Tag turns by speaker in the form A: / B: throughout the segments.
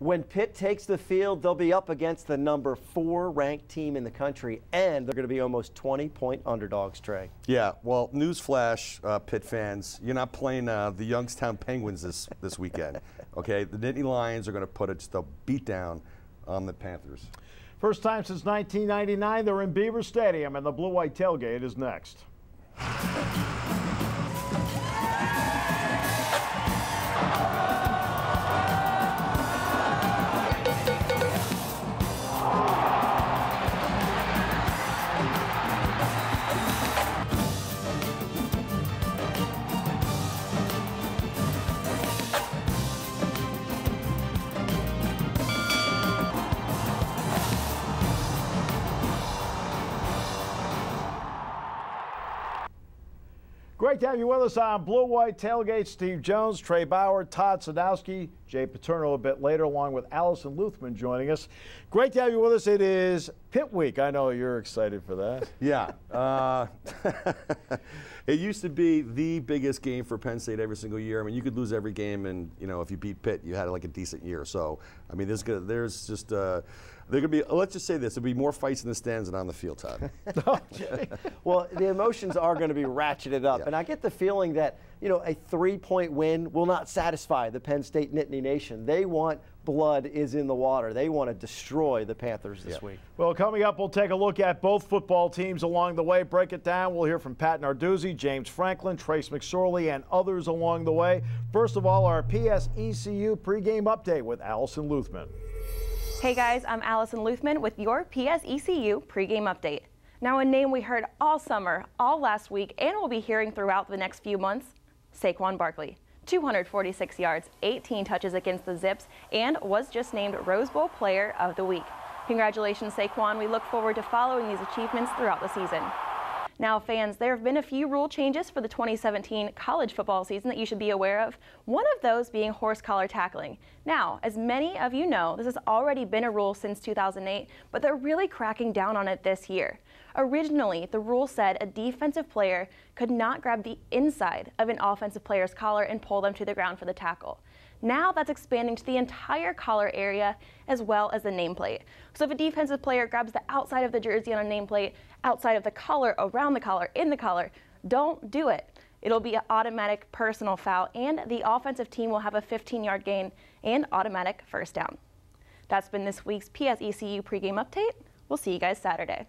A: When Pitt takes the field, they'll be up against the number 4 ranked team in the country, and they're going to be almost 20-point underdogs, Trey.
B: Yeah, well, newsflash, Pitt fans, you're not playing the Youngstown Penguins this weekend. Okay, the Nittany Lions are going to put just a beat down on the Panthers.
C: First time since 1999, they're in Beaver Stadium, and the blue-white tailgate is next. Great to have you with us on Blue White Tailgate. Steve Jones, Trey Bauer, Todd, Sadowski, Jay Paterno a bit later, along with Allison Luthman joining us. Great to have you with us. It is Pitt Week. I know you're excited for that.
B: Yeah. It used to be the biggest game for Penn State every single year. I mean, you could lose every game, and if you beat Pitt, you had like a decent year. So, I mean, there's just there could be. Let's just say this: there'll be more fights in the stands than on the field, Todd.
A: Well, the emotions are going to be ratcheted up, and I get the feeling that a 3-point win will not satisfy the Penn State Nittany Nation. They want blood is in the water. They want to destroy the Panthers this week.
C: Well, coming up, we'll take a look at both football teams along the way, break it down. We'll hear from Pat Narduzzi, James Franklin, Trace McSorley, and others along the way. First of all, our PSECU pregame update with Allison Luthman.
D: Hey guys, I'm Allison Luthman with your PSECU pregame update. Now, a name we heard all summer, all last week, and we'll be hearing throughout the next few months, Saquon Barkley. 246 yards, 18 touches against the Zips, and was just named Rose Bowl Player of the Week. Congratulations, Saquon. We look forward to following these achievements throughout the season. Now, fans, there have been a few rule changes for the 2017 college football season that you should be aware of, one of those being horse collar tackling. Now, as many of you know, this has already been a rule since 2008, but they're really cracking down on it this year. Originally, the rule said a defensive player could not grab the inside of an offensive player's collar and pull them to the ground for the tackle. Now that's expanding to the entire collar area as well as the nameplate. So if a defensive player grabs the outside of the jersey on a nameplate, outside of the collar, around the collar, in the collar, don't do it. It'll be an automatic personal foul, and the offensive team will have a 15-yard gain and automatic first down. That's been this week's PSECU pregame update. We'll see you guys Saturday.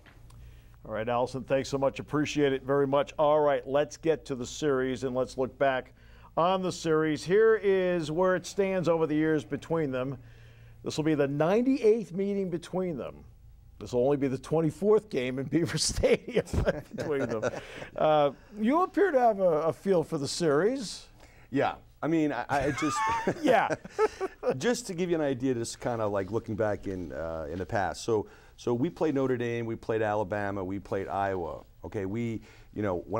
C: All right, Allison, thanks so much. Appreciate it very much. All right, let's get to the series and let's look back on the series. Here is where it stands over the years between them. This will be the 98th meeting between them. This will only be the 24th game in Beaver Stadium between them. You appear to have a feel for the series.
B: Yeah. I mean, I just
C: yeah.
B: Just to give you an idea, just kind of like looking back in the past. So we played Notre Dame, we played Alabama, we played Iowa. Okay, when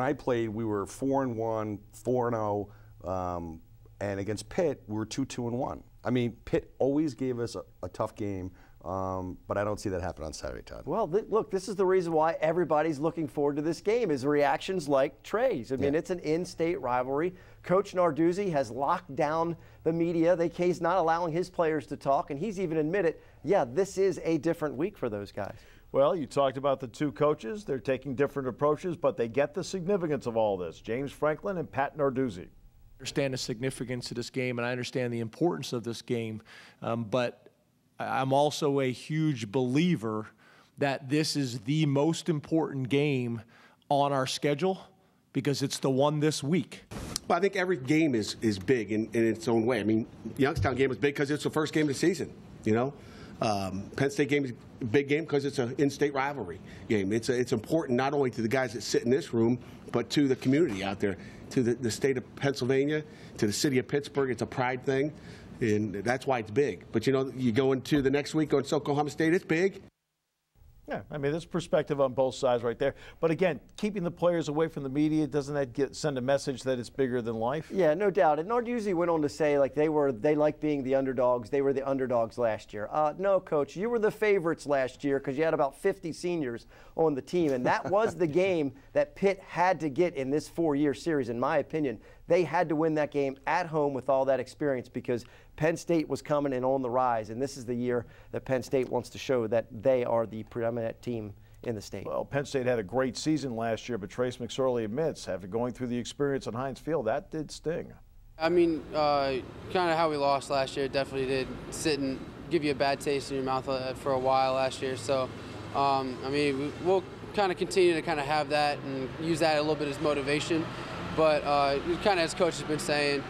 B: I played, we were 4-1, 4-0, and against Pitt, we were 2-2-1. I mean, Pitt always gave us a tough game. But I don't see that happen on Saturday, Todd.
A: Well, look, this is the reason why everybody's looking forward to this game is reactions like Trey's. I mean, it's an in-state rivalry. Coach Narduzzi has locked down the media. He's not allowing his players to talk, and he's even admitted, yeah, this is a different week for those guys.
C: Well, you talked about the two coaches. They're taking different approaches, but they get the significance of all this. James Franklin and Pat Narduzzi.
E: I understand the significance of this game, and I understand the importance of this game, but I'm also a huge believer that this is the most important game on our schedule because it's the one this week.
F: Well, I think every game is big in its own way. I mean, Youngstown game is big because it's the first game of the season, Penn State game is a big game because it's an in-state rivalry game. It's important not only to the guys that sit in this room, but to the community out there, to the state of Pennsylvania, to the city of Pittsburgh. It's a pride thing. And that's why it's big. But, you go into the next week on Oklahoma State, it's big.
C: Yeah, I mean, there's perspective on both sides right there. But again, keeping the players away from the media, doesn't that send a message that it's bigger than life?
A: Yeah, no doubt. And Narduzzi went on to say, like, they like being the underdogs. They were the underdogs last year. No, Coach, you were the favorites last year because you had about 50 seniors on the team. And that was the game that Pitt had to get in this 4-year series, in my opinion. They had to win that game at home with all that experience because Penn State was coming and on the rise, and this is the year that Penn State wants to show that they are the preeminent team in the state.
C: Well, Penn State had a great season last year, but Trace McSorley admits, after going through the experience on Heinz Field, that did sting.
G: I mean, kind of how we lost last year definitely did sit and give you a bad taste in your mouth for a while last year. So, I mean, we'll kind of continue to kind of have that and use that a little bit as motivation. But kind of as Coach has been saying,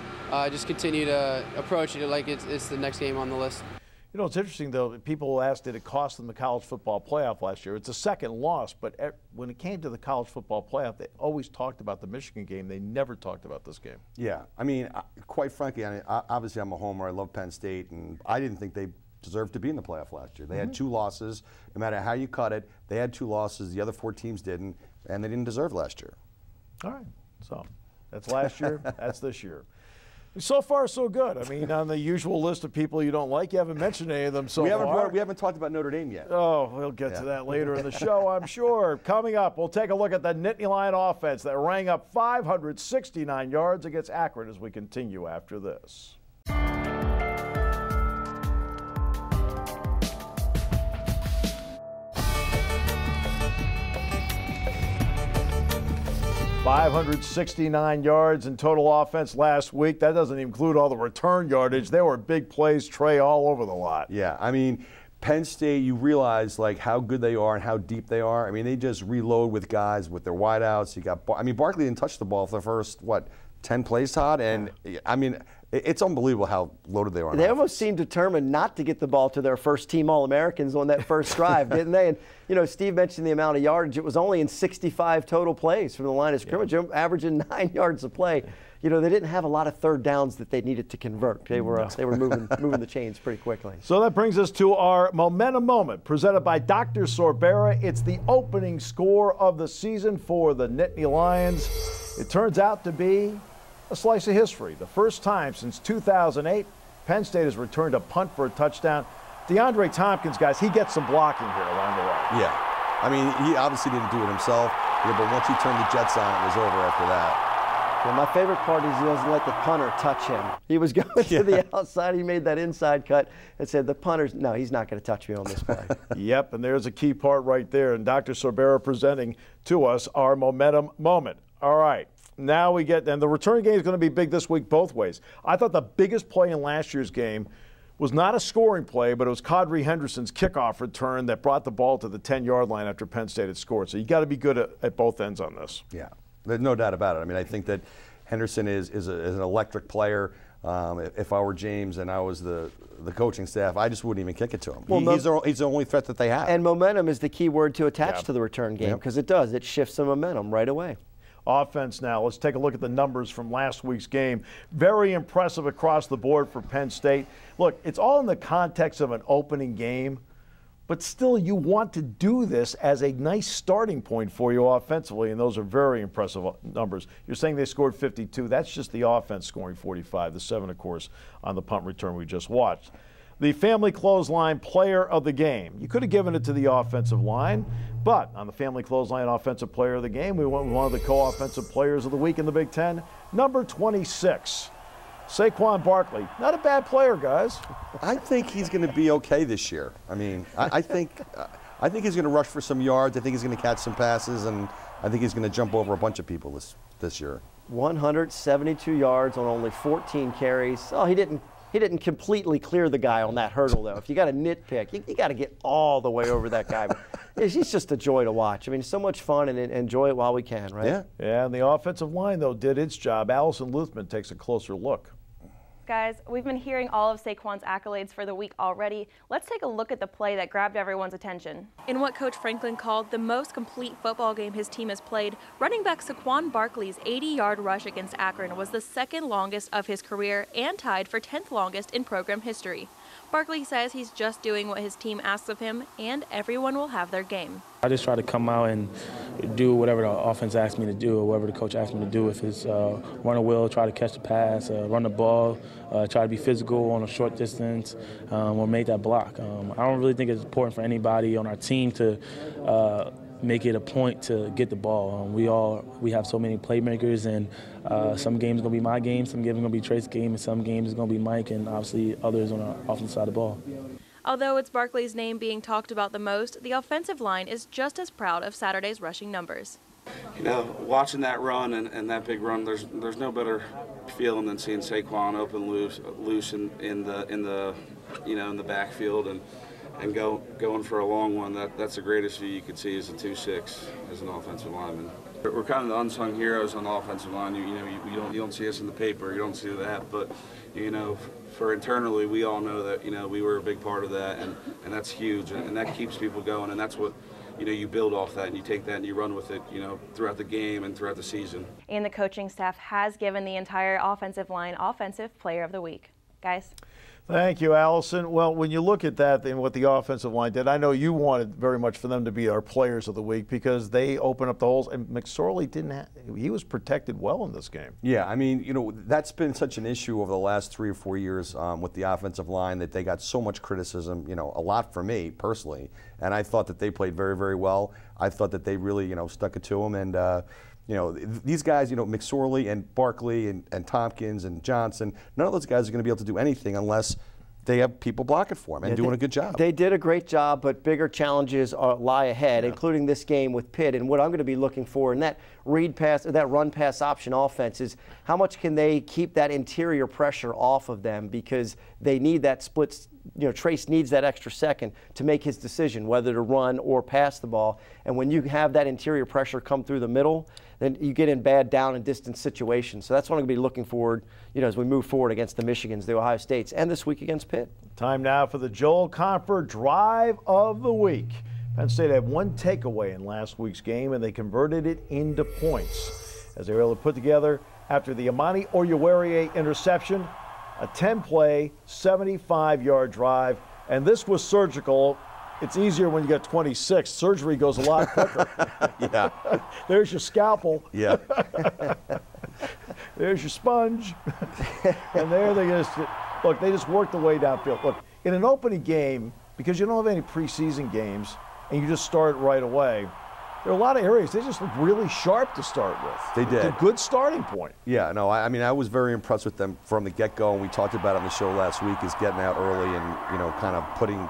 G: just continue to approach it like it's the next game on the list.
C: You know, it's interesting, though. People asked, did it cost them the college football playoff last year? It's a second loss, but when it came to the college football playoff, they always talked about the Michigan game. They never talked about this game.
B: Yeah, I mean, quite frankly, obviously I'm a homer. I love Penn State, and I didn't think they deserved to be in the playoff last year. They had 2 losses. No matter how you cut it, they had 2 losses. The other 4 teams didn't, and they didn't deserve last year.
C: All right, so that's last year. That's this year. So far, so good. I mean, on the usual list of people you don't like, you haven't mentioned any of them so far.
B: We haven't talked about Notre Dame yet.
C: Oh, we'll get to that later in the show, I'm sure. Coming up, we'll take a look at the Nittany Lion offense that rang up 569 yards against Akron as we continue after this. 569 yards in total offense last week. That doesn't include all the return yardage. There were big plays, Trey, all over the lot.
B: Yeah, I mean, Penn State, you realize like how good they are and how deep they are. I mean, they just reload with guys with their wideouts. You got, I mean, Barkley didn't touch the ball for the first 10 plays, Todd, and I mean, it's unbelievable how loaded they are.
A: They almost seemed determined not to get the ball to their first team All-Americans on that first drive, didn't they? And, you know, Steve mentioned the amount of yardage. It was only in 65 total plays from the line of scrimmage, averaging 9 yards a play. You know, they didn't have a lot of third downs that they needed to convert. They were moving the chains pretty quickly.
C: So that brings us to our momentum moment, presented by Dr. Sorbera. It's the opening score of the season for the Nittany Lions. It turns out to be a slice of history. The first time since 2008, Penn State has returned a punt for a touchdown. DeAndre Tompkins, guys, he gets some blocking here along the way.
B: Yeah. I mean, he obviously didn't do it himself, but once he turned the Jets on, it was over after that.
A: Well, my favorite part is he doesn't let the punter touch him. He was going to the outside. He made that inside cut and said, the punter's, no, he's not going to touch me on this play.
C: Yep, and there's a key part right there. And Dr. Sorbera presenting to us our momentum moment. All right. Now we get, and the return game is going to be big this week both ways. I thought the biggest play in last year's game was not a scoring play, but it was Kadri Henderson's kickoff return that brought the ball to the 10-yard line after Penn State had scored. So you got to be good at both ends on this.
B: Yeah, there's no doubt about it. I mean, I think that Henderson is an electric player. If I were James and I was the coaching staff, I just wouldn't even kick it to him. Well, he's the only threat that they have.
A: And momentum is the key word to attach to the return game because it does. It shifts the momentum right away.
C: Offense now. Let's take a look at the numbers from last week's game. Very impressive across the board for Penn State. Look, it's all in the context of an opening game, but still you want to do this as a nice starting point for you offensively, and those are very impressive numbers. You're saying they scored 52. That's just the offense scoring 45, the 7, of course, on the punt return we just watched. The family clothesline player of the game. You could have given it to the offensive line, but on the family clothesline offensive player of the game, we went with one of the co-offensive players of the week in the Big Ten, number 26, Saquon Barkley. Not a bad player, guys.
B: I think he's going to be okay this year. I mean, I think he's going to rush for some yards. I think he's going to catch some passes, and I think he's going to jump over a bunch of people this year.
A: 172 yards on only 14 carries. Oh, he didn't completely clear the guy on that hurdle, though. If you got to nitpick, you got to get all the way over that guy. He's just a joy to watch. I mean, so much fun, and enjoy it while we can, right?
B: Yeah.
C: Yeah, and the offensive line, though, did its job. Allison Luthman takes a closer look.
D: Guys, we've been hearing all of Saquon's accolades for the week already. Let's take a look at the play that grabbed everyone's attention. In what Coach Franklin called the most complete football game his team has played, running back Saquon Barkley's 80-yard rush against Akron was the second longest of his career and tied for 10th longest in program history. Barkley says he's just doing what his team asks of him, and everyone will have their game.
H: I just try to come out and do whatever the offense asks me to do or whatever the coach asks me to do. If it's run a wheel, try to catch the pass, run the ball, try to be physical on a short distance, or make that block. I don't really think it's important for anybody on our team to make it a point to get the ball. We have so many playmakers, and some games are going to be my game, some games are going to be Trey's game, and some games is going to be Mike, and obviously others on our offensive side of the ball.
D: Although it's Barkley's name being talked about the most, the offensive line is just as proud of Saturday's rushing numbers.
I: You know, watching that run and that big run, there's no better feeling than seeing Saquon open loose in the backfield and going for a long one. That's the greatest view you could see as a 2-6 as an offensive lineman. We're kind of the unsung heroes on the offensive line. You don't see us in the paper, you don't see that, but for internally, we all know that we were a big part of that, and that's huge, and that keeps people going, and that's what you build off that, and you take that and you run with it throughout the game and throughout the season. And the coaching staff has given the entire offensive line Offensive Player of the Week. Guys.
C: Thank you, Allison. Well, when you look at that and what the offensive line did, I know you wanted very much for them to be our players of the week because they open up the holes, and McSorley he was protected well in this game.
B: Yeah, I mean, that's been such an issue over the last 3 or 4 years with the offensive line that they got so much criticism, a lot from me personally, and I thought that they played very, very well. I thought that they really, stuck it to them, and these guys, McSorley and Barkley and Tompkins and Johnson, none of those guys are going to be able to do anything unless they have people blocking for them and doing a good job.
A: They did a great job, but bigger challenges lie ahead, including this game with Pitt. And what I'm going to be looking for in that run pass option offense is how much can they keep that interior pressure off of them, because they need that split. Trace needs that extra second to make his decision whether to run or pass the ball. And when you have that interior pressure come through the middle, then you get in bad down and distance situations. So that's what I'm going to be looking forward, as we move forward against the Michigans, the Ohio States, and this week against Pitt.
C: Time now for the Joel Comfort Drive of the Week. Penn State had one takeaway in last week's game, and they converted it into points as they were able to put together, after the Amani Oruwariye interception, a 10-play, 75-yard drive. And this was surgical. It's easier when you got 26. Surgery goes a lot quicker.
B: Yeah.
C: There's your scalpel.
B: Yeah.
C: There's your sponge. And there they just worked the way downfield. Look, in an opening game, because you don't have any preseason games, and you just start right away, there are a lot of areas they just look really sharp to start with.
B: They did.
C: It's a good starting point.
B: Yeah, no, I mean, I was very impressed with them from the get-go, and we talked about it on the show last week, is getting out early and, kind of putting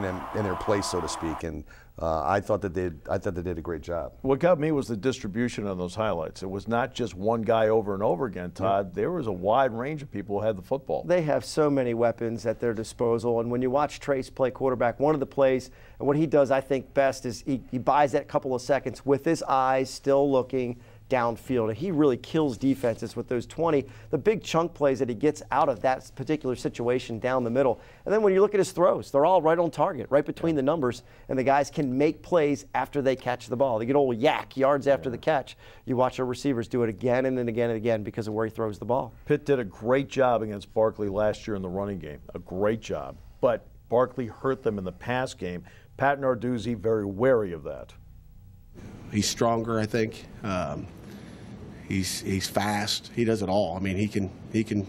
B: them in their place, so to speak. And I thought they did a great job.
C: What got me was the distribution on those highlights. It was not just one guy over and over again, Todd. Yeah. There was a wide range of people who had the football.
A: They have so many weapons at their disposal. And when you watch Trace play quarterback, one of the plays, and what he does, I think, best is he buys that couple of seconds with his eyes still looking downfield. And he really kills defenses with those 20, the big chunk plays that he gets out of that particular situation down the middle. And then when you look at his throws, they're all right on target, right between the numbers, and the guys can make plays after they catch the ball. They get old yards after the catch. You watch our receivers do it again and then again and again because of where he throws the ball.
C: Pitt did a great job against Barkley last year in the running game, a great job. But Barkley hurt them in the pass game. Pat Narduzzi very wary of that.
F: He's stronger, I think. He's fast. He does it all. I mean, he can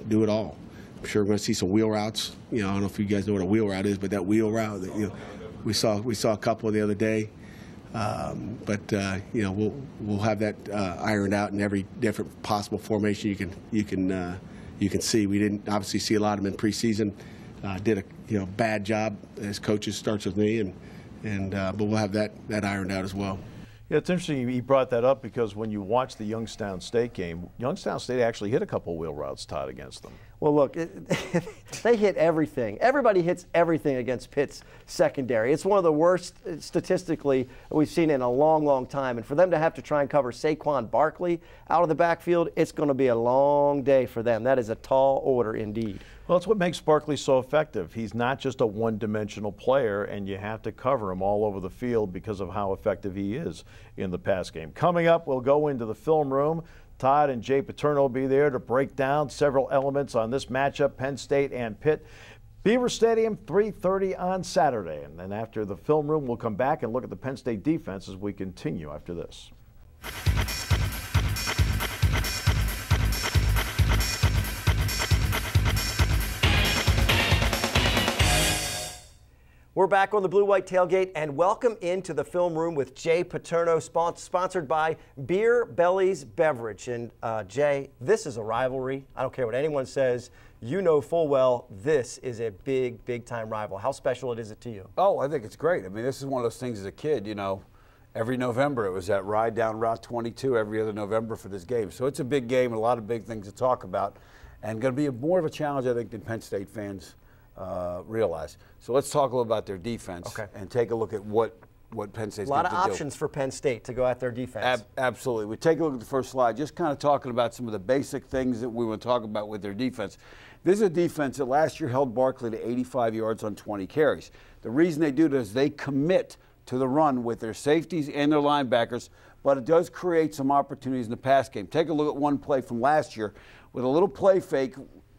F: do it all. I'm sure we're going to see some wheel routes. I don't know if you guys know what a wheel route is, but that wheel route, we saw a couple the other day. We'll have that ironed out in every different possible formation you can see. We didn't obviously see a lot of them in preseason. Did a bad job as coaches. Starts with me, but we'll have that ironed out as well.
C: Yeah, it's interesting he brought that up because when you watch the Youngstown State game, Youngstown State actually hit a couple wheel routes, Todd, against them.
A: Well, look, they hit everything. Everybody hits everything against Pitt's secondary. It's one of the worst statistically we've seen in a long, long time. And for them to have to try and cover Saquon Barkley out of the backfield, it's going to be a long day for them. That is a tall order indeed.
C: Well, that's what makes Barkley so effective. He's not just a one-dimensional player, and you have to cover him all over the field because of how effective he is in the pass game. Coming up, we'll go into the film room. Todd and Jay Paterno will be there to break down several elements on this matchup, Penn State and Pitt. Beaver Stadium, 3:30 on Saturday. And then after the film room, we'll come back and look at the Penn State defense as we continue after this.
A: We're back on the Blue White Tailgate, and welcome into the film room with Jay Paterno, sponsored by Beer Bellies Beverage. And Jay, this is a rivalry. I don't care what anyone says. You know full well this is a big, big-time rival. How special is it to you?
J: Oh, I think it's great. I mean, this is one of those things as a kid, you know, every November it was that ride down Route 22 every other November for this game. So it's a big game and a lot of big things to talk about, and going to be more of a challenge, I think, than Penn State fans realize. So let's talk a little about their defense and take a look at what Penn State's going to do.
A: A lot of options for Penn State to go at their defense.
J: Absolutely. We take a look at the first slide, just kind of talking about some of the basic things that we want to talk about with their defense. This is a defense that last year held Barkley to 85 yards on 20 carries. The reason they do this is they commit to the run with their safeties and their linebackers, but it does create some opportunities in the pass game. Take a look at one play from last year with a little play fake.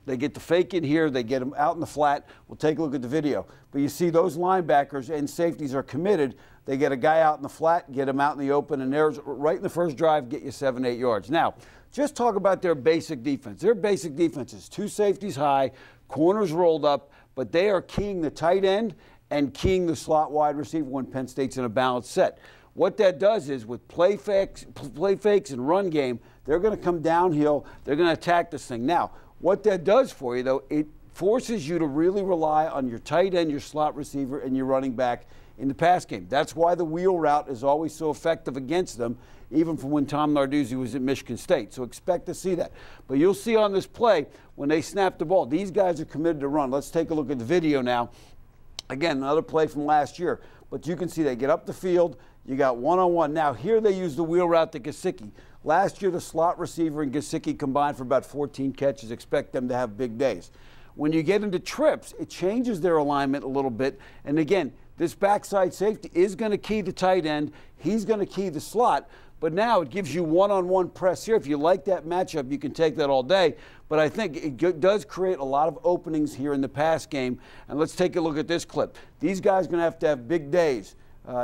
J: They get the fake in here, they get them out in the flat. We'll take a look at the video. But you see those linebackers and safeties are committed. They get a guy out in the flat, get him out in the open, and there's right in the first drive, get you 7-8 yards. Now, just talk about their basic defense. Their basic defense is 2 safeties high, corners rolled up, but they are keying the tight end and keying the slot wide receiver when Penn State's in a balanced set. What that does is with play fakes and run game, they're going to come downhill. They're going to attack this thing. Now, what that does for you, though, it forces you to really rely on your tight end, your slot receiver, and your running back in the pass game. That's why the wheel route is always so effective against them, even from when Tom Narduzzi was at Michigan State. So expect to see that. But you'll see on this play, when they snap the ball, these guys are committed to run. Let's take a look at the video now. Again, another play from last year. But you can see they get up the field. You got one-on-one. Now, here they use the wheel route to Psecu. Last year, the slot receiver and Psecu combined for about 14 catches. Expect them to have big days. When you get into trips, it changes their alignment a little bit. And again, this backside safety is going to key the tight end. He's going to key the slot. But now it gives you one-on-one press here. If you like that matchup, you can take that all day. But I think it does create a lot of openings here in the pass game. And let's take a look at this clip. These guys are going to have big days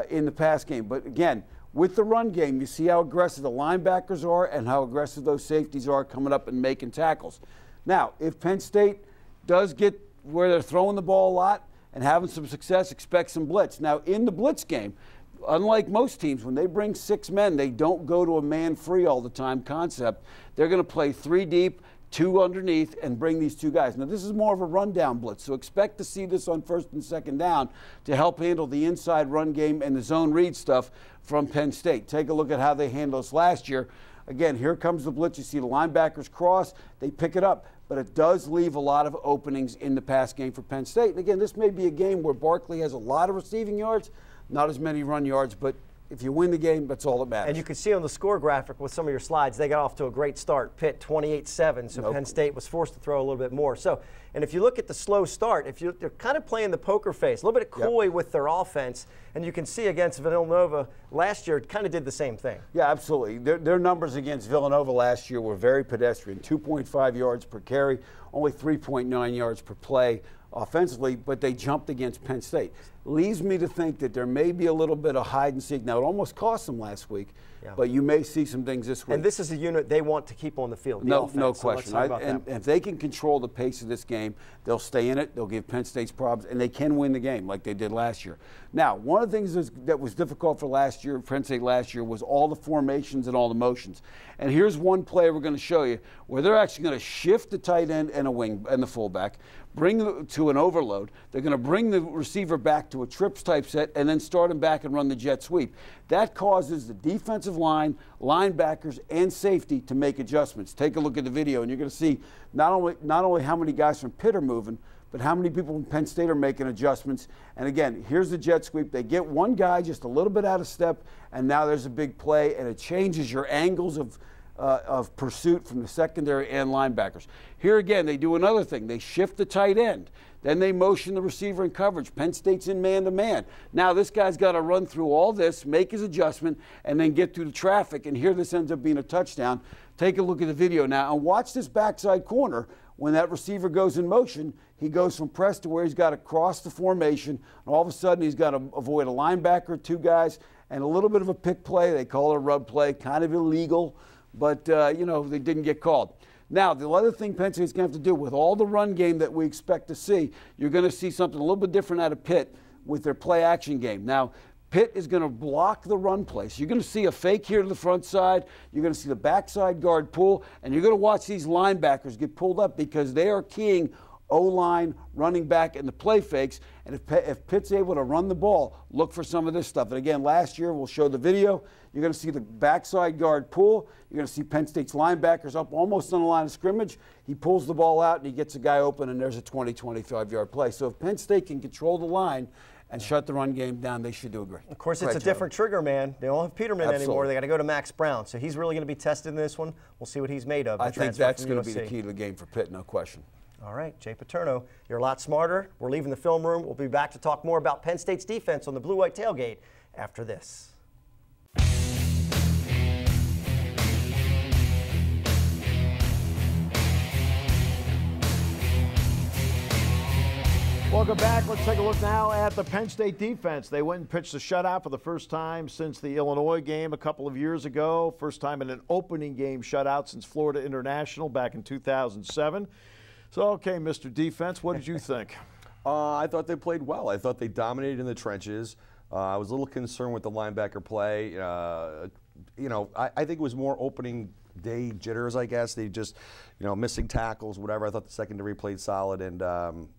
J: in the pass game. But again, with the run game, you see how aggressive the linebackers are and how aggressive those safeties are coming up and making tackles. Now, if Penn State does get where they're throwing the ball a lot and having some success, expect some blitz. Now, in the blitz game, unlike most teams, when they bring 6 men, they don't go to a man-free all the time concept. They're going to play 3 deep, 2 underneath, and bring these 2 guys. Now, this is more of a rundown blitz, so expect to see this on 1st and 2nd down to help handle the inside run game and the zone read stuff from Penn State. Take a look at how they handled us last year. Again, here comes the blitz. You see the linebackers cross. They pick it up. But it does leave a lot of openings in the pass game for Penn State. And again, this may be a game where Barkley has a lot of receiving yards, not as many run yards, but if you win the game, that's all that matters.
A: And you can see on the score graphic with some of your slides, they got off to a great start. Pitt 28-7, so Penn State was forced to throw a little bit more. So, and if you look at the slow start, they're kind of playing the poker face, a little bit of coy with their offense, and you can see against Villanova last year, it kind of did the same thing.
J: Yeah, absolutely. Their numbers against Villanova last year were very pedestrian, 2.5 yards per carry, only 3.9 yards per play offensively, but they jumped against Penn State. Leads me to think that there may be a little bit of hide and seek. Now, it almost cost them last week, but you may see some things this week.
A: And this is a unit they want to keep on the field.
J: No question. And if they can control the pace of this game, they'll stay in it. They'll give Penn State's problems, and they can win the game like they did last year. Now, one of the things that was difficult for Penn State last year was all the formations and all the motions. And here's one play we're going to show you where they're actually going to shift the tight end and a wing and the fullback, bring to an overload. They're going to bring the receiver back to a trips type set and then start him back and run the jet sweep. That causes the defensive line, linebackers, and safety to make adjustments. Take a look at the video, and you're going to see not only how many guys from Pitt are moving, but how many people from Penn State are making adjustments. And again, here's the jet sweep. They get one guy just a little bit out of step, and now there's a big play, and it changes your angles of pursuit from the secondary and linebackers. Here again, they do another thing. They shift the tight end. Then they motion the receiver in coverage. Penn State's in man-to-man. Now this guy's got to run through all this, make his adjustment, and then get through the traffic. And here this ends up being a touchdown. Take a look at the video now and watch this backside corner. When that receiver goes in motion, he goes from press to where he's got to cross the formation. And all of a sudden, he's got to avoid a linebacker, 2 guys, and a little bit of a pick play. They call it a rub play, kind of illegal, but, they didn't get called. Now, the other thing Penn State's going to have to do with all the run game that we expect to see, you're going to see something a little bit different out of Pitt. with their play action game. Now, Pitt is going to block the run play. So you're going to see a fake here to the front side. You're going to see the backside guard pull, and you're going to watch these linebackers get pulled up because they are keying O-line, running back, and the play fakes. And if Pitt's able to run the ball, look for some of this stuff. And again, last year, we'll show the video. You're going to see the backside guard pull. You're going to see Penn State's linebackers up almost on the line of scrimmage. He pulls the ball out, and he gets a guy open, and there's a 20, 25-yard play. So if Penn State can control the line and shut the run game down, they should do a great job.
A: Of course, it's a different trigger man. They don't have Peterman anymore. They got to go to Max Brown. So he's really going to be tested in this one. We'll see what he's made of.
J: I think that's going to be the key to the game for Pitt, no question.
A: All right, Jay Paterno, you're a lot smarter. We're leaving the film room. We'll be back to talk more about Penn State's defense on the Blue-White Tailgate after this.
C: Welcome back. Let's take a look now at the Penn State defense. They went and pitched a shutout for the first time since the Illinois game a couple of years ago. First time in an opening game shutout since Florida International back in 2007. So, okay, Mr. Defense, what did you think?
B: I thought they played well. I thought they dominated in the trenches. I was a little concerned with the linebacker play. You know, I think it was more opening day jitters, I guess. They just, you know, missing tackles, whatever. I thought the secondary played solid, and,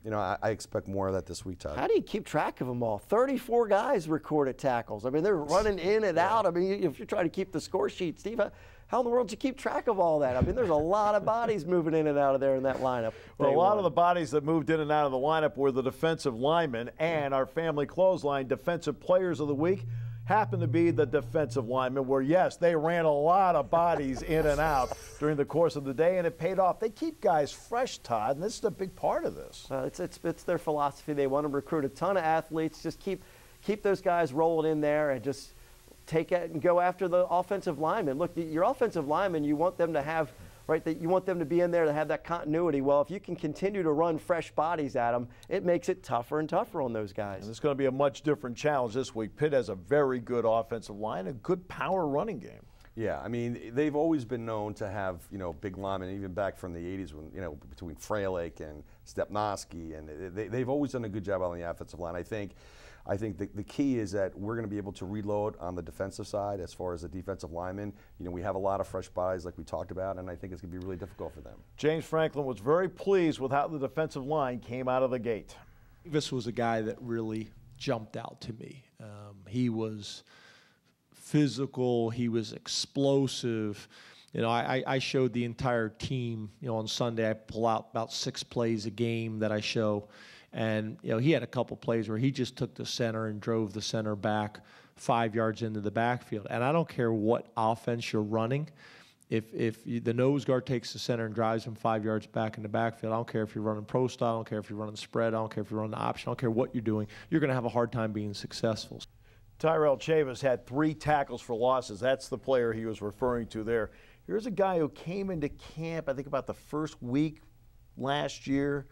B: you know, I expect more of that this week, Todd.
A: How do you keep track of them all? 34 guys recorded tackles. I mean, they're running in and out. I mean, if you're trying to keep the score sheet, Steve, how in the world do you keep track of all that? I mean, there's a lot of bodies moving in and out of there in that lineup.
C: Well, a lot of the bodies that moved in and out of the lineup were the defensive linemen, and our family clothesline defensive players of the week happened to be the defensive linemen, where, yes, they ran a lot of bodies in and out during the course of the day, and it paid off. They keep guys fresh, Todd, and this is a big part of this.
A: It's their philosophy. They want to recruit a ton of athletes. Just keep those guys rolling in there and just take it and go after the offensive linemen. Look, your offensive linemen, you want them to have, right, that you want them to be in there to have that continuity. Well, if you can continue to run fresh bodies at them, it makes it tougher and tougher on those guys.
C: And it's going to be a much different challenge this week. Pitt has a very good offensive line, a good power running game.
B: Yeah, I mean, they've always been known to have, you know, big linemen, even back from the 80s when, you know, between Frelick and Stepnoski, and they've always done a good job on the offensive line. I think the key is that we're going to be able to reload on the defensive side as far as the defensive linemen. You know, we have a lot of fresh bodies like we talked about, and I think it's going to be really difficult for them.
C: James Franklin was very pleased with how the defensive line came out of the gate.
E: This was a guy that really jumped out to me. He was physical. He was explosive. You know, I showed the entire team, you know, on Sunday. I pull out about 6 plays a game that I show. And, you know, he had a couple plays where he just took the center and drove the center back 5 yards into the backfield. And I don't care what offense you're running. If the nose guard takes the center and drives him 5 yards back in the backfield, I don't care if you're running pro style, I don't care if you're running spread, I don't care if you're running option, I don't care what you're doing, you're going to have a hard time being successful.
C: Tyrell Chavis had 3 tackles for losses. That's the player he was referring to there. Here's a guy who came into camp, I think, about the first week last year.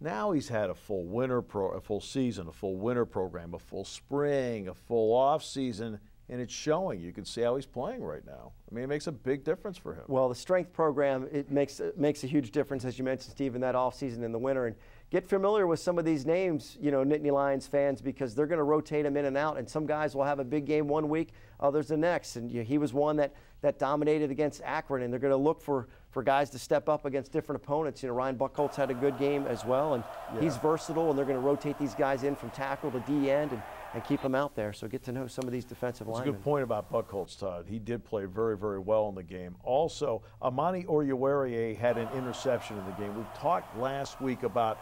C: Now he's had a full a full season, a full winter program, a full spring, a full off season, and it's showing. You can see how he's playing right now. I mean, it makes a big difference for him.
A: Well, the strength program, it makes a huge difference, as you mentioned, Steve, in that off season in the winter. And get familiar with some of these names, you know, Nittany Lions fans, because they're going to rotate them in and out. And some guys will have a big game one week, others the next. And he was one that dominated against Akron, and they're going to look for guys to step up against different opponents. You know, Ryan Buchholz had a good game as well, and he's versatile, and they're going to rotate these guys in from tackle to D end and keep them out there. So get to know some of these defensive linemen.
C: That's a good point about Buchholz, Todd. He did play very, very well in the game. Also, Amani Oruwariye had an interception in the game. We talked last week about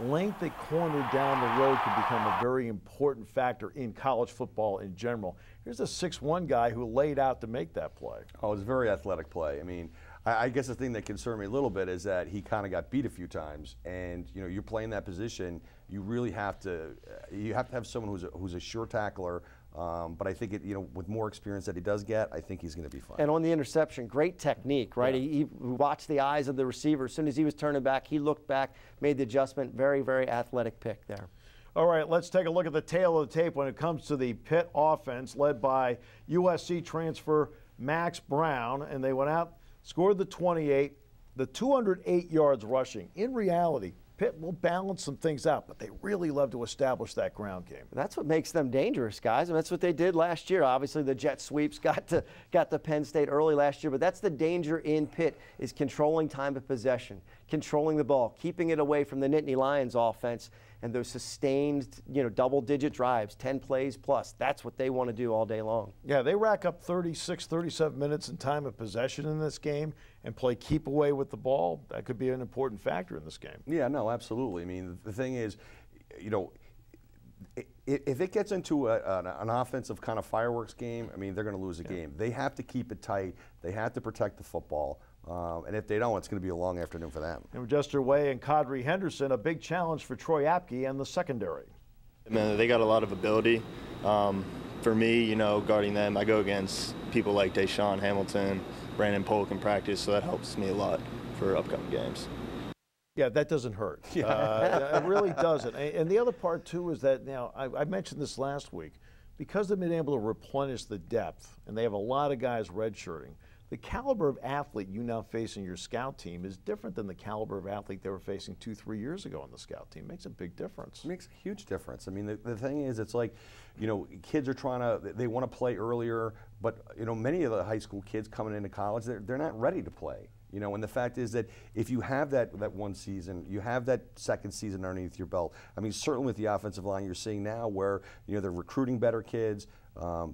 C: length at corner down the road could become a very important factor in college football in general. Here's a 6'1" guy who laid out to make that play.
B: Oh, it was a very athletic play. I mean, I guess the thing that concerned me a little bit is that he kind of got beat a few times, and you know, you're playing that position, you really have to have someone who's a sure tackler. But I think you know, with more experience that he does get, I think he's going to be fine.
A: And on the interception, great technique, right? Yeah. He watched the eyes of the receiver. As soon as he was turning back, he looked back, made the adjustment. Very, very athletic pick there.
C: All right, let's take a look at the tail of the tape when it comes to the Pitt offense, led by USC transfer Max Brown. And they went out, scored the 28, the 208 yards rushing. In reality, Pitt will balance some things out, but they really love to establish that ground game.
A: That's what makes them dangerous, guys. And that's what they did last year. Obviously, the jet sweeps got to Penn State early last year, but that's the danger in Pitt, is controlling time of possession, controlling the ball, keeping it away from the Nittany Lions offense, and those sustained, double-digit drives, 10 plays plus. That's what they want to do all day long.
C: Yeah, they rack up 36, 37 minutes in time of possession in this game and play keep away with the ball. That could be an important factor in this game.
B: Yeah, no, absolutely. I mean, the thing is, if it gets into an offensive kind of fireworks game, I mean, they're going to lose a game. They have to keep it tight. They have to protect the football. And if they don't, it's going to be a long afternoon for them.
C: And Jester Way and Kadri Henderson, a big challenge for Troy Apke and the secondary.
K: Man, they got a lot of ability. For me, guarding them, I go against people like Deshaun Hamilton, Brandon Polk in practice, so that helps me a lot for upcoming games.
C: Yeah, that doesn't hurt. It really doesn't. And the other part, too, is that I mentioned this last week. Because they've been able to replenish the depth, and they have a lot of guys redshirting, the caliber of athlete you now face in your scout team is different than the caliber of athlete they were facing 2-3 years ago on the scout team. Makes a big difference.
B: It makes a huge difference. I mean, the thing is, it's like, kids are they want to play earlier, but, many of the high school kids coming into college, they're not ready to play. And the fact is that if you have that one season, you have that second season underneath your belt. I mean, certainly with the offensive line you're seeing now where, they're recruiting better kids.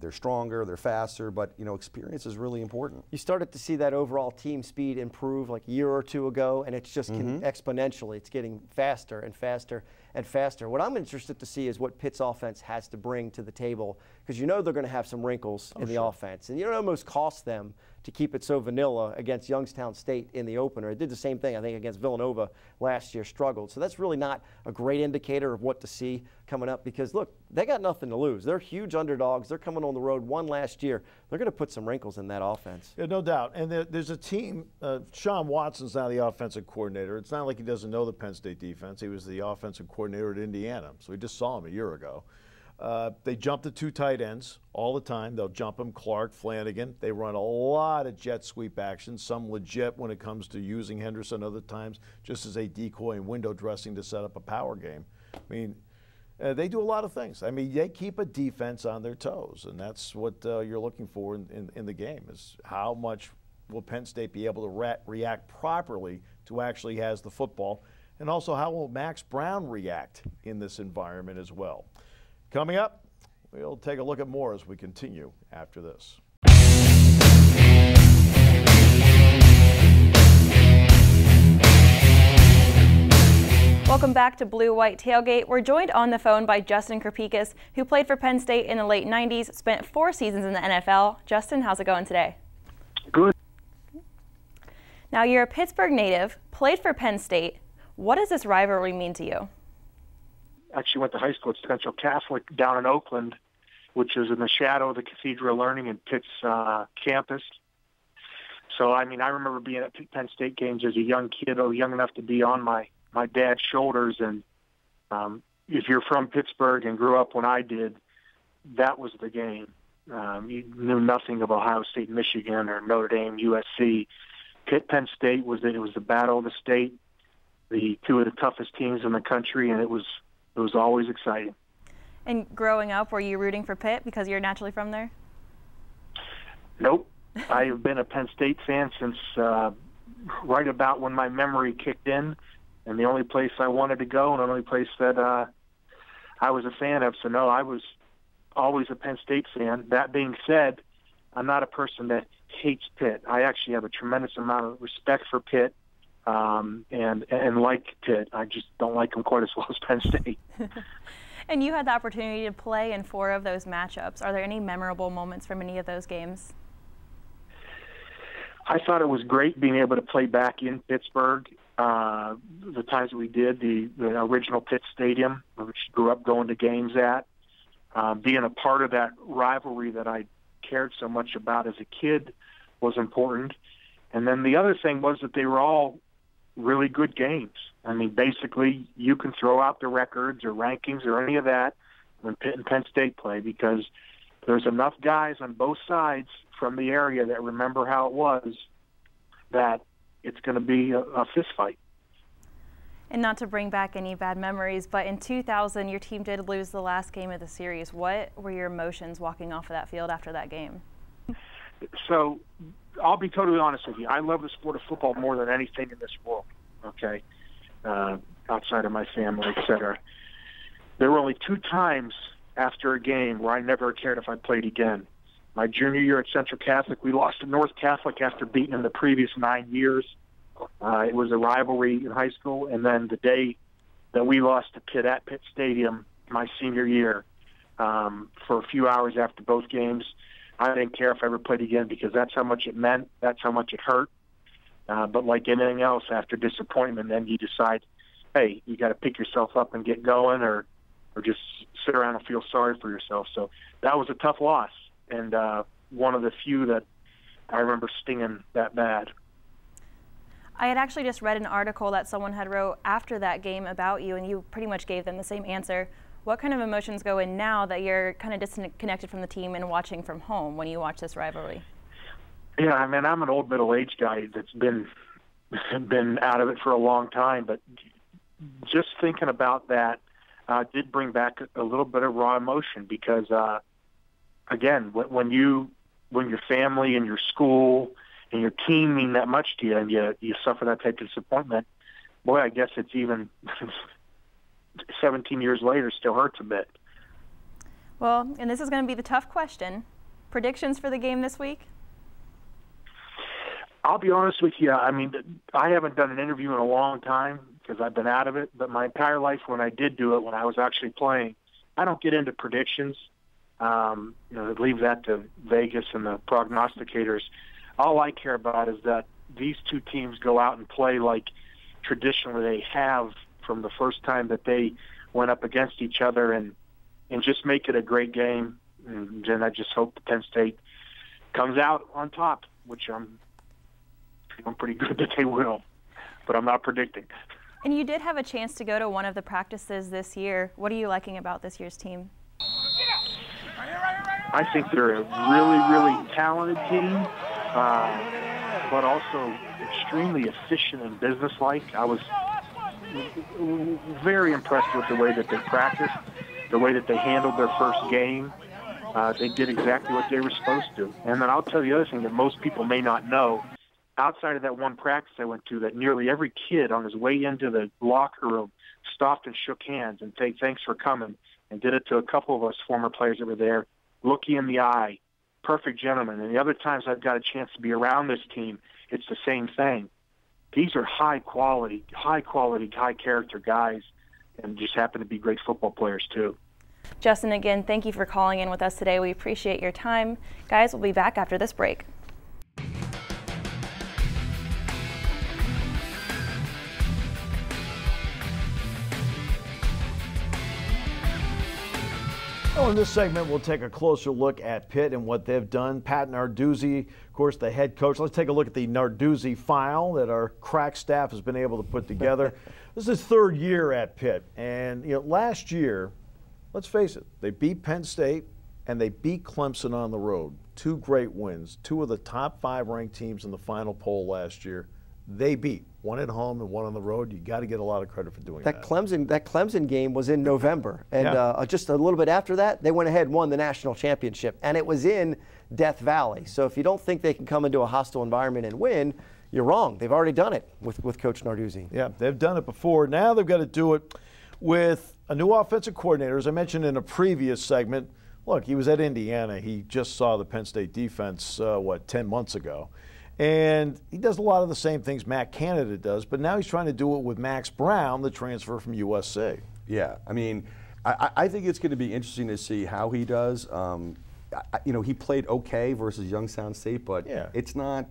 B: They're stronger, they're faster, but experience is really important.
A: You started to see that overall team speed improve like a year or two ago, and it's just exponentially. It's getting faster and faster and faster. What I'm interested to see is what Pitt's offense has to bring to the table, because they're going to have some wrinkles in the offense, and it almost cost them to keep it so vanilla against Youngstown State in the opener. It did the same thing, I think, against Villanova last year, struggled. So that's really not a great indicator of what to see coming up, because, look, they got nothing to lose. They're huge underdogs. They're coming on the road, won last year. They're going to put some wrinkles in that offense.
C: Yeah, no doubt. And there's a team, Sean Watson's now the offensive coordinator. It's not like he doesn't know the Penn State defense. He was the offensive coordinator at Indiana, so we just saw him a year ago. They jump the two tight ends all the time. They'll jump them, Clark, Flanagan. They run a lot of jet sweep action, some legit when it comes to using Henderson, other times just as a decoy and window dressing to set up a power game. I mean, they do a lot of things. I mean, they keep a defense on their toes, and that's what you're looking for in the game, is how much will Penn State be able to react properly to who actually has the football, and also how will Max Brown react in this environment as well. Coming up, we'll take a look at more as we continue after this.
D: Welcome back to Blue White Tailgate. We're joined on the phone by Justin Kurpeikis, who played for Penn State in the late 90s, spent 4 seasons in the NFL. Justin, how's it going today?
L: Good.
D: Now, you're a Pittsburgh native, played for Penn State. What does this rivalry mean to you?
L: Actually went to high school at Central Catholic down in Oakland, which is in the shadow of the Cathedral of Learning and Pitt's campus. So, I mean, I remember being at Penn State games as a young kid, young enough to be on my dad's shoulders. And if you're from Pittsburgh and grew up when I did, that was the game. You knew nothing of Ohio State, Michigan, or Notre Dame, USC. Penn State was the battle of the state, the two of the toughest teams in the country, and it was always exciting.
D: And growing up, were you rooting for Pitt because you're naturally from there?
L: Nope. I've been a Penn State fan since right about when my memory kicked in, and the only place I wanted to go and the only place that I was a fan of. So, no, I was always a Penn State fan. That being said, I'm not a person that hates Pitt. I actually have a tremendous amount of respect for Pitt. And like Pitt, I just don't like them quite as well as Penn State.
D: And you had the opportunity to play in 4 of those matchups. Are there any memorable moments from any of those games?
L: I thought it was great being able to play back in Pittsburgh. The times we did, the original Pitt Stadium, which I grew up going to games at, being a part of that rivalry that I cared so much about as a kid was important. And then the other thing was that they were all really good games. I mean, basically, you can throw out the records or rankings or any of that when Pitt and Penn State play, because there's enough guys on both sides from the area that remember how it was, that it's going to be a fist fight.
D: And not to bring back any bad memories, but in 2000, your team did lose the last game of the series. What were your emotions walking off of that field after that game?
L: So I'll be totally honest with you. I love the sport of football more than anything in this world, okay, outside of my family, et cetera. There were only 2 times after a game where I never cared if I played again. My junior year at Central Catholic, we lost to North Catholic after beating them the previous 9 years. It was a rivalry in high school. And then the day that we lost to Pitt at Pitt Stadium my senior year, for a few hours after both games, I didn't care if I ever played again because that's how much it meant. That's how much it hurt. But like anything else, after disappointment, then you decide, hey, you got to pick yourself up and get going or just sit around and feel sorry for yourself. So that was a tough loss, and one of the few that I remember stinging that bad.
D: I had actually just read an article that someone had wrote after that game about you, and you pretty much gave them the same answer. What kind of emotions go in now that you're kind of disconnected from the team and watching from home when you watch this rivalry?
L: Yeah, I mean, I'm an old middle-aged guy that's been out of it for a long time, but just thinking about that did bring back a little bit of raw emotion because, again, when your family and your school and your team mean that much to you and you suffer that type of disappointment, boy, I guess it's even 17 years later still hurts a bit.
D: Well, and this is going to be the tough question. Predictions for the game this week?
L: I'll be honest with you. I mean, I haven't done an interview in a long time because I've been out of it. But my entire life, when I did do it, when I was actually playing, I don't get into predictions. Leave that to Vegas and the prognosticators. All I care about is that these two teams go out and play like traditionally they have from the first time that they went up against each other and just make it a great game. And then I just hope the Penn State comes out on top, which I'm pretty good that they will, but I'm not predicting.
D: And you did have a chance to go to one of the practices this year. What are you liking about this year's team?
L: I think they're a really, really talented team, but also extremely efficient and businesslike. I was very impressed with the way that they practiced, the way that they handled their first game. They did exactly what they were supposed to. And then I'll tell you the other thing that most people may not know. Outside of that one practice I went to, that nearly every kid on his way into the locker room stopped and shook hands and said, thanks for coming, and did it to a couple of us former players that were there, look you in the eye, perfect gentlemen. And the other times I've got a chance to be around this team, it's the same thing. These are high quality, high character guys, and just happen to be great football players too.
D: Justin, again, thank you for calling in with us today. We appreciate your time. Guys, we'll be back after this break.
C: Well, in this segment, we'll take a closer look at Pitt and what they've done. Pat Narduzzi, of course, the head coach. Let's take a look at the Narduzzi file that our crack staff has been able to put together. This is his third year at Pitt. And, last year, let's face it, they beat Penn State and they beat Clemson on the road. 2 great wins. 2 of the top 5 ranked teams in the final poll last year. They beat. 1 at home and 1 on the road. You got to get a lot of credit for doing that.
A: That Clemson game was in November, and just a little bit after that, they went ahead and won the national championship, and it was in Death Valley. So if you don't think they can come into a hostile environment and win, you're wrong. They've already done it with Coach Narduzzi.
C: Yeah, they've done it before. Now they've got to do it with a new offensive coordinator. As I mentioned in a previous segment, look, he was at Indiana. He just saw the Penn State defense, 10 months ago. And he does a lot of the same things Matt Canada does, but now he's trying to do it with Max Brown, the transfer from USC.
B: Yeah, I mean, I think it's going to be interesting to see how he does. He played okay versus Youngstown State, but it's not,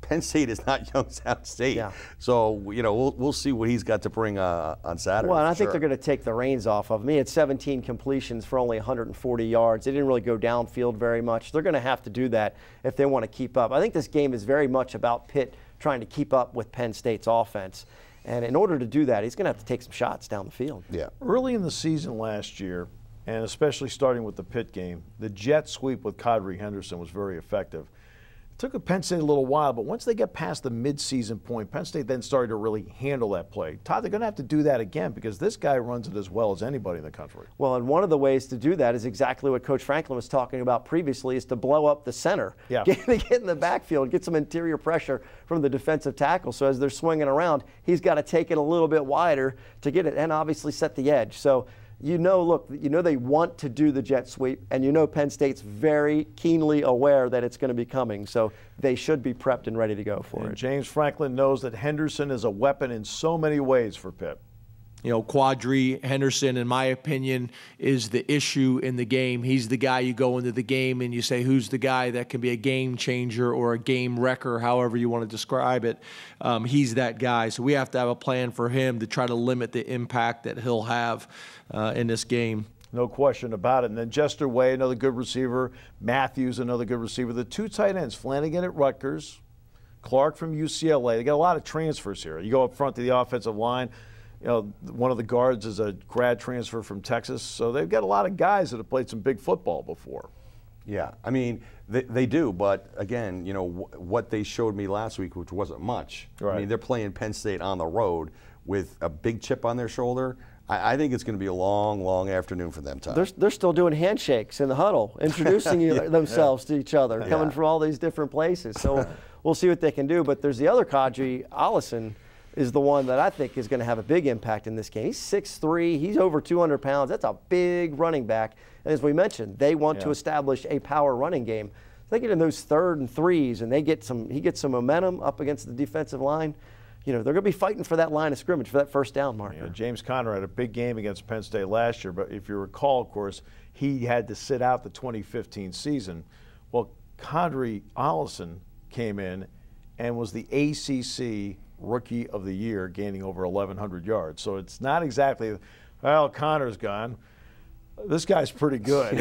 B: Penn State is not Youngstown State. Yeah. So, we'll see what he's got to bring on Saturday.
A: Well, and I think they're going to take the reins off of him. He had 17 completions for only 140 yards. They didn't really go downfield very much. They're going to have to do that if they want to keep up. I think this game is very much about Pitt trying to keep up with Penn State's offense. And in order to do that, he's going to have to take some shots down the field.
B: Yeah.
C: Early in the season last year, and especially starting with the Pitt game, the jet sweep with Kadri Henderson was very effective. Took Penn State a little while, but once they get past the midseason point, Penn State then started to really handle that play. Todd, they're going to have to do that again because this guy runs it as well as anybody in the country.
A: Well, and one of the ways to do that is exactly what Coach Franklin was talking about previously, is to blow up the center.
C: Yeah.
A: Get in the backfield, get some interior pressure from the defensive tackle. So as they're swinging around, he's got to take it a little bit wider to get it and obviously set the edge. So look, they want to do the jet sweep, and Penn State's very keenly aware that it's going to be coming, so they should be prepped and ready to go for it.
C: James Franklin knows that Henderson is a weapon in so many ways for Pitt.
E: Quadri Henderson, in my opinion, is the issue in the game. He's the guy you go into the game and you say, who's the guy that can be a game changer or a game wrecker, however you want to describe it. He's that guy. So we have to have a plan for him to try to limit the impact that he'll have in this game.
C: No question about it. And then Jester Way, another good receiver. Matthews, another good receiver. The two tight ends, Flanagan at Rutgers, Clark from UCLA. They got a lot of transfers here. You go up front to the offensive line. One of the guards is a grad transfer from Texas. So they've got a lot of guys that have played some big football before.
B: Yeah, I mean, they do, but again, what they showed me last week, which wasn't much.
C: Right.
B: I mean, they're playing Penn State on the road with a big chip on their shoulder. I think it's going to be a long, long afternoon for them, Todd.
A: They're still doing handshakes in the huddle, introducing themselves to each other, coming from all these different places. So we'll see what they can do. But there's the other cadre, Allison, is the one that I think is going to have a big impact in this game. He's 6'3", he's over 200 pounds. That's a big running back. And as we mentioned, they want to establish a power running game. They get in those 3rd and 3s, and he gets some momentum up against the defensive line. They're going to be fighting for that line of scrimmage, for that first down marker.
C: James Conner had a big game against Penn State last year, but if you recall, of course, he had to sit out the 2015 season. Well, Condry Allison came in and was the ACC Rookie of the Year, gaining over 1,100 yards. So it's not exactly, well, Connor's gone. This guy's pretty good.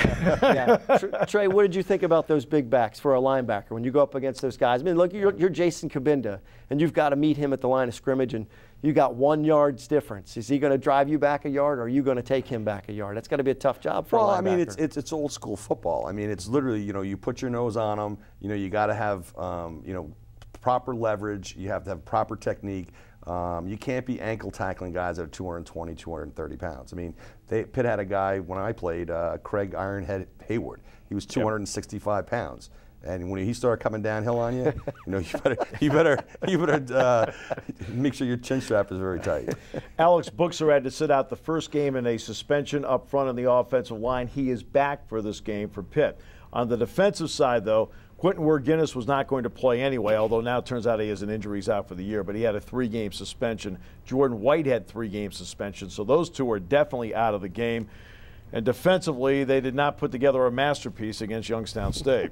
A: Trey, what did you think about those big backs for a linebacker when you go up against those guys? I mean, look, you're Jason Kabinda, and you've got to meet him at the line of scrimmage, and you got 1 yard's difference. Is he going to drive you back a yard, or are you going to take him back a yard? That's got to be a tough job for a linebacker.
B: Well, I mean, it's old school football. I mean, it's literally, you put your nose on them. You got to have, proper leverage. You have to have proper technique. You can't be ankle tackling guys that are 220, 230 pounds. I mean, Pitt had a guy when I played, Craig Ironhead Hayward. He was 265 pounds. And when he started coming downhill on you, you better make sure your chin strap is very tight.
C: Alex Buchser had to sit out the first game in a suspension up front on the offensive line. He is back for this game for Pitt. On the defensive side, though, Quentin Ward-Guinness was not going to play anyway, although now it turns out he has an injury, he's out for the year, but he had a 3-game suspension. Jordan White had 3-game suspension, so those two are definitely out of the game. And defensively, they did not put together a masterpiece against Youngstown State.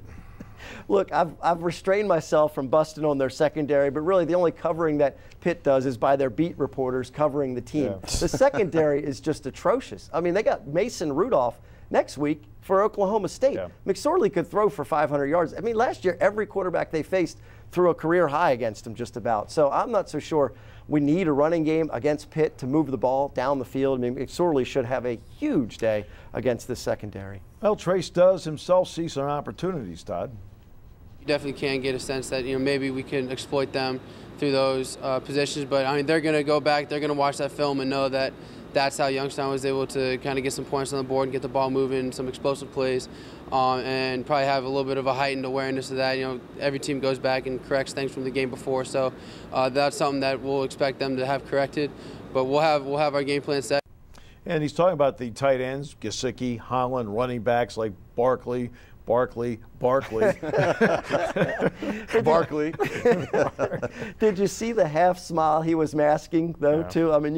A: Look, I've restrained myself from busting on their secondary, but really the only covering that Pitt does is by their beat reporters covering the team. Yeah. The secondary is just atrocious. I mean, they got Mason Rudolph next week for Oklahoma State. Yeah. McSorley could throw for 500 yards. I mean, last year, every quarterback they faced threw a career high against them just about. So I'm not so sure we need a running game against Pitt to move the ball down the field. I mean, McSorley should have a huge day against this secondary.
C: Well, Trace does himself see some opportunities, Todd.
G: You definitely can get a sense that, maybe we can exploit them through those positions. But, I mean, they're going to go back, they're going to watch that film and know that that's how Youngstown was able to kind of get some points on the board and get the ball moving, some explosive plays, and probably have a little bit of a heightened awareness of that. Every team goes back and corrects things from the game before, so that's something that we'll expect them to have corrected. But we'll have our game plan set.
C: And he's talking about the tight ends, Gesicki, Holland, running backs like Barkley. Barkley.
A: Did you see the half smile he was masking, though, too? I mean,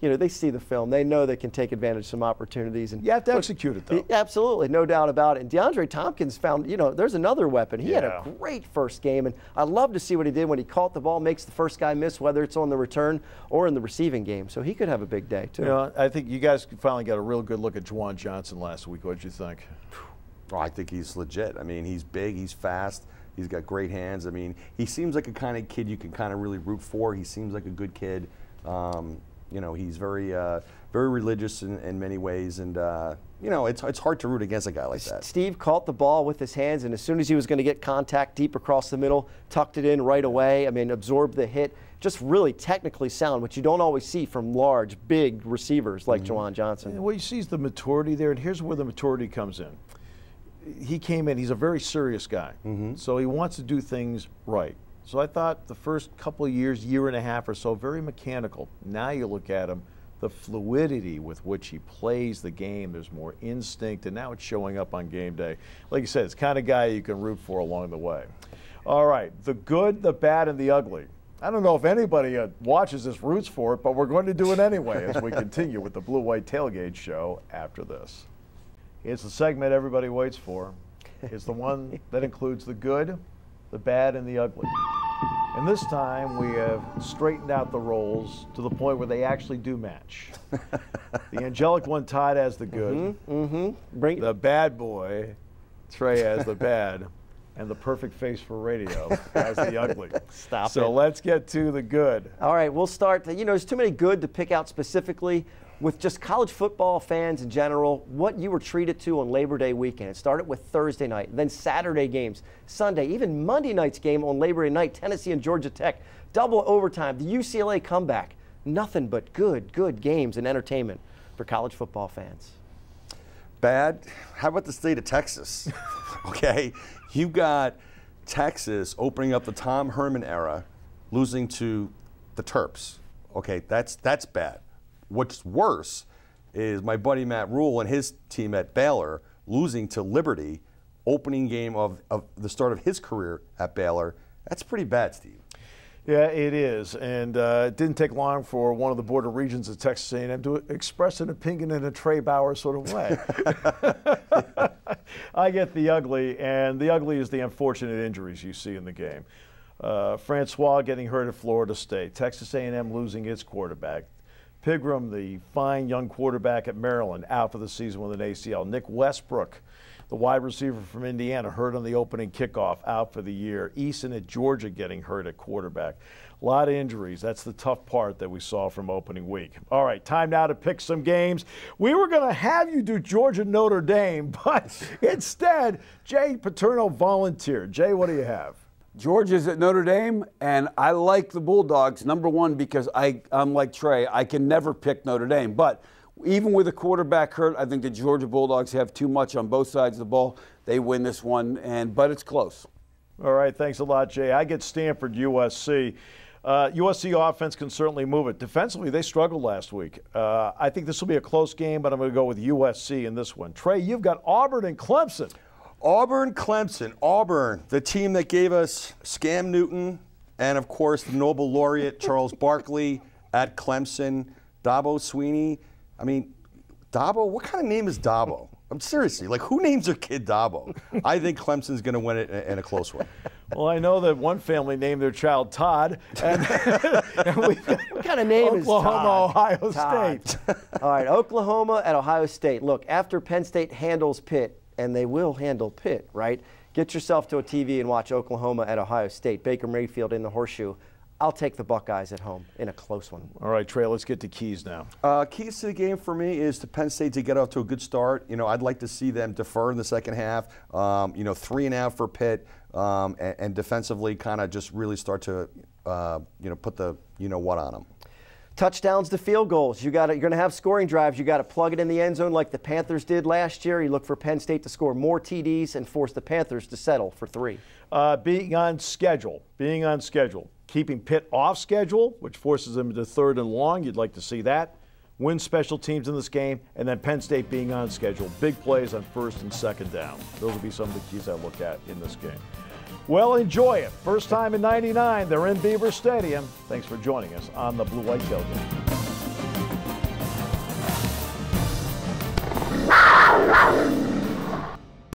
A: they see the film. They know they can take advantage of some opportunities. And
C: you have to execute it, though.
A: Absolutely, no doubt about it. And DeAndre Tompkins found, there's another weapon. He had a great first game, and I love to see what he did when he caught the ball, makes the first guy miss, whether it's on the return or in the receiving game. So he could have a big day, too.
C: I think you guys finally got a real good look at Jajuan Johnson last week. What did you think?
B: Oh, I think he's legit. I mean, he's big, he's fast, he's got great hands. I mean, he seems like a kind of kid you can kind of really root for. He seems like a good kid. He's very religious in many ways, and it's hard to root against a guy like that.
A: Steve caught the ball with his hands, and as soon as he was going to get contact deep across the middle, tucked it in right away. I mean, absorbed the hit. Just really technically sound, which you don't always see from large, big receivers like Jajuan Johnson.
C: Well, you see the maturity there, and here's where the maturity comes in. He came in, he's a very serious guy, so he wants to do things right. So I thought the first couple of years, year and a half or so, very mechanical. Now you look at him, the fluidity with which he plays the game, there's more instinct, and now it's showing up on game day. Like you said, it's the kind of guy you can root for along the way. All right, the good, the bad, and the ugly. I don't know if anybody watches this roots for it, but we're going to do it anyway as we continue with the Blue White Tailgate show after this. It's the segment everybody waits for. It's the one that includes the good, the bad, and the ugly. And this time we have straightened out the roles to the point where they actually do match. The angelic one, Todd, has the good.
A: Bring
C: the bad boy, Trey, has the bad. And the perfect face for radio has the ugly.
A: Stop it.
C: So let's get to the good.
A: All right, we'll start. There's too many good to pick out specifically. With just college football fans in general, what you were treated to on Labor Day weekend. It started with Thursday night, then Saturday games, Sunday, even Monday night's game on Labor Day night, Tennessee and Georgia Tech, double overtime, the UCLA comeback. Nothing but good games and entertainment for college football fans.
B: Bad? How about the state of Texas? Okay, you got Texas opening up the Tom Herman era, losing to the Terps. Okay, that's bad. What's worse is my buddy Matt Rule and his team at Baylor losing to Liberty, opening game of the start of his career at Baylor. That's pretty bad, Steve.
C: Yeah, it is, and it didn't take long for one of the border regions of Texas A&M to express an opinion in a Trey Bauer sort of way. I get the ugly, and the ugly is the unfortunate injuries you see in the game. Francois getting hurt at Florida State, Texas A&M losing its quarterback, Pigram, the fine young quarterback at Maryland, out for the season with an ACL. Nick Westbrook, the wide receiver from Indiana, hurt on the opening kickoff, out for the year. Eason at Georgia getting hurt at quarterback. A lot of injuries. That's the tough part that we saw from opening week. All right, time now to pick some games. We were going to have you do Georgia-Notre Dame, but instead, Jay Paterno volunteered. Jay, what do you have?
J: Georgia's at Notre Dame, and I like the Bulldogs, number one, because I'm like Trey. I can never pick Notre Dame. But even with a quarterback hurt, I think the Georgia Bulldogs have too much on both sides of the ball. They win this one, but it's close.
C: All right, thanks a lot, Jay. I get Stanford, USC. USC offense can certainly move it. Defensively, they struggled last week. I think this will be a close game, but I'm going to go with USC in this one. Trey, you've got Auburn and Clemson.
B: Clemson. Auburn, the team that gave us Scam Newton and, of course, the Nobel laureate Charles Barkley at Clemson. Dabo Sweeney. I mean, Dabo, what kind of name is Dabo? I'm seriously, who names their kid Dabo? I think Clemson's going to win it in a close one.
C: Well, I know that one family named their child Todd. And
A: what kind of name is Todd?
C: Oklahoma, Ohio State.
A: All right, Oklahoma at Ohio State. Look, after Penn State handles Pitt, and they will handle Pitt, right? Get yourself to a TV and watch Oklahoma at Ohio State. Baker Mayfield in the horseshoe. I'll take the Buckeyes at home in a close one.
C: All right, Trey, let's get to keys now.
B: Keys to the game for me is to Penn State to get off to a good start. I'd like to see them defer in the second half. 3-and-out for Pitt, and defensively kind of just really start to, put the what on them.
A: Touchdowns to field goals. You're going to have scoring drives. You got to plug it in the end zone like the Panthers did last year. You look for Penn State to score more TDs and force the Panthers to settle for 3.
C: Being on schedule. Keeping Pitt off schedule, which forces them to 3rd and long. You'd like to see that. Win special teams in this game, and then Penn State being on schedule. Big plays on 1st and 2nd down. Those will be some of the keys I look at in this game. Well, enjoy it. First time in '99, they're in Beaver Stadium. Thanks for joining us on the Blue White Tailgate.